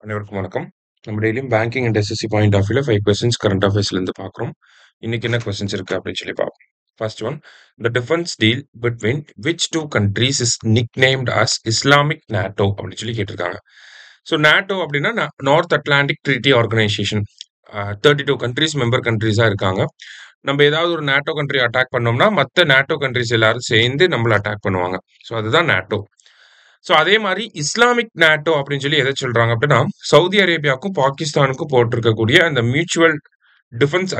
அனைவருக்கும் வணக்கம். நம்ம டெய்லியும் banking and SSC point of வியூல 5 கொஸ்டின்ஸ் கரண்ட் அஃபேர்ஸ்லேருந்து பார்க்குறோம். இன்னைக்கு என்ன கொஸ்டின்ஸ் இருக்கு அப்படின்னு சொல்லி பார்ப்போம். First one, the defence deal between which two countries is nicknamed as Islamic NATO அப்படின்னு சொல்லி கேட்டிருக்காங்க. ஸோ நாட்டோ அப்படின்னா North Atlantic Treaty Organisation. 32 countries member கண்ட்ரீஸாக இருக்காங்க. நம்ம ஏதாவது ஒரு நாட்டோ கண்ட்ரி அட்டாக் பண்ணோம்னா மற்ற நாட்டோ கண்ட்ரீஸ் எல்லாரும் சேர்ந்து நம்மளை அட்டாக் பண்ணுவாங்க. ஸோ அதுதான் நாட்டோ. ஸோ அதே மாதிரி இஸ்லாமிக் நாட்டோ அப்படின்னு சொல்லி எதை சொல்றாங்க அப்படின்னா, சவுதி அரேபியாவுக்கும் பாகிஸ்தானுக்கும் போட்டிருக்கக்கூடிய அந்த மியூச்சுவல் டிஃபென்ஸ்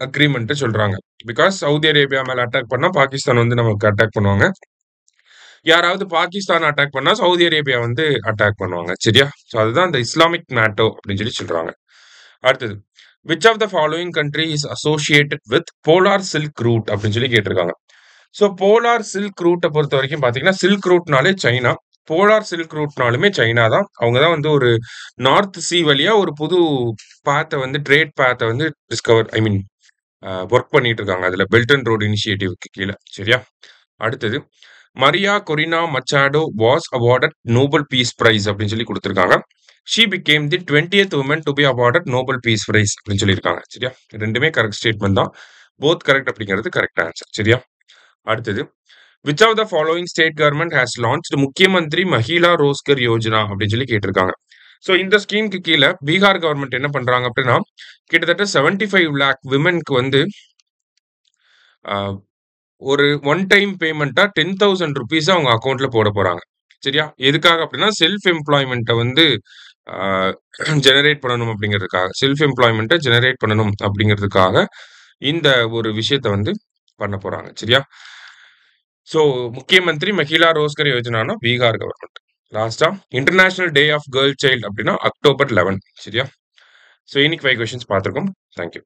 அக்ரிமெண்ட் சொல்றாங்க. பிகாஸ் சவுதி அரேபியா மேல அட்டாக் பண்ணா பாகிஸ்தான் வந்து நமக்கு அட்டாக் பண்ணுவாங்க. யாராவது பாகிஸ்தான் அட்டாக் பண்ணா சவுதி அரேபியா வந்து அட்டாக் பண்ணுவாங்க. சரியா? ஸோ அதுதான் இந்த இஸ்லாமிக் நாட்டோ அப்படின்னு சொல்லி சொல்றாங்க. அடுத்தது, which of the following country is associated with polar silk route அப்படின்னு சொல்லி கேட்டிருக்காங்க. ஸோ போலார் சில்க் ரூட்டை பொறுத்த வரைக்கும் பார்த்தீங்கன்னா, சில்க் ரூட்னாலே சைனா, போலார் சில்க் ரூட்னாலுமே சைனா தான். அவங்க தான் வந்து ஒரு நார்த் சி வழியா ஒரு புது பாத்தை வந்து ட்ரேட் பாத்தை வந்து ஒர்க் பண்ணிட்டு இருக்காங்க. அதுல பெல்ட் அண்ட் ரோடு இனிஷியேட்டிவ்க்கு கீழே. சரியா? அடுத்தது, Maria Corina Machado was awarded Nobel peace prize அப்படின்னு சொல்லி கொடுத்துருக்காங்க. She became the 20th woman to be awarded Nobel peace prize அப்படின்னு சொல்லியிருக்காங்க. சரியா? ரெண்டுமே கரெக்ட் ஸ்டேட்மெண்ட் தான். போத் கரெக்ட் அப்படிங்கிறது கரெக்ட் ஆன்சர். சரியா? அடுத்தது, which of the following state government has launched Mukhyamantri Mahila Rozgar Yojana அப்படின்னு சொல்லி கேட்டிருக்காங்க. ஸோ இந்த ஸ்கீமுக்கு கீழே பீகார் கவர்மெண்ட் என்ன பண்றாங்க அப்படின்னா, கிட்டத்தட்ட 75 lakh விமென்க்கு வந்து ஒரு ஒன் டைம் பேமெண்ட்டா 10,000 rupees அவங்க அக்கௌண்ட்ல போட போறாங்க. சரியா? எதுக்காக அப்படின்னா செல்ஃப் எம்ப்ளாய்மெண்ட்டை வந்து ஜெனரேட் பண்ணணும் அப்படிங்கிறதுக்காக, செல்ஃப் எம்ப்ளாய்மெண்ட்டை ஜெனரேட் பண்ணணும் அப்படிங்கிறதுக்காக இந்த ஒரு விஷயத்த வந்து பண்ண போறாங்க. சரியா? ஸோ முக்கியமந்திரி மஹிளா ரோஸ்கர் யோஜனானா பீகார் கவர்மெண்ட். லாஸ்டா, international day of girl child அப்படின்னா October 11. சரியா? ஸோ இன்னைக்கு 5 கொஸ்டின்ஸ் பார்த்துருக்கோம். தேங்க்யூ.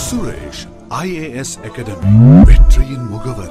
சுரேஷ் IAS அகாடமி, வெற்றியின் முகவர்.